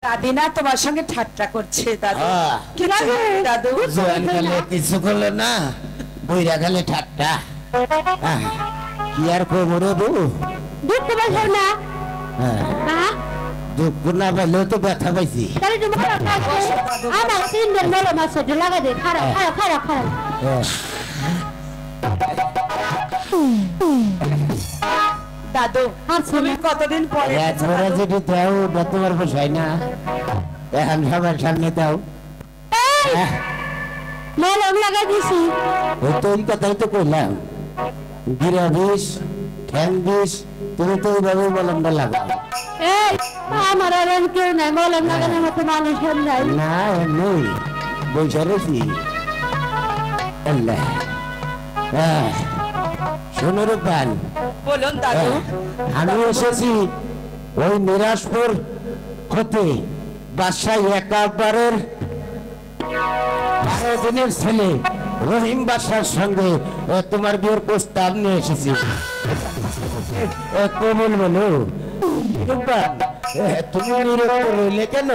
দাদি না তোমার সঙ্গে ঠাট্টা করছে দাদু। কি লাগে দাদু? জোয়ান কালে কিছু করলো না, বইরা কালে ঠাট্টা। কি আর খবর বউ? দুঃখ পাইছো না? হ্যাঁ দুঃখ না পাইলেও তো ব্যথা পাইছি। তাহলে তো মলম আছে, আমার 3 দিন মলম আছে, লাগা দে। খারাপ খারাপ খারাপ খারাপ। দাদু তুমি কতদিন পরে একবারে যদি দাও না তোমার বসাই না, এখন সবার সামনে দাও। মলম লাগা দিছি। ওই তো ওই কথাই তো কইলাম, গিরা বিষ ঠ্যাং বিষ, তুমি তো ওইভাবে মলমটা লাগাও। এই আমার আর কেউ নাই, মলম লাগানোর মতো মানুষ নাই। না এমনি বসে রয়েছি। শোনো রূপান, বলুন দাদু। আমি এসেছি ওই নিরাজপুর হতে, বাদশাহ একাবারের 12 দিনের ছেলে রহিম বাদশার সঙ্গে তোমার বিয়ের প্রস্তাব নিয়ে এসেছি। কমল বলো রূপান, তুমি নিরক্ত রইলে কেন?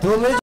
তুমি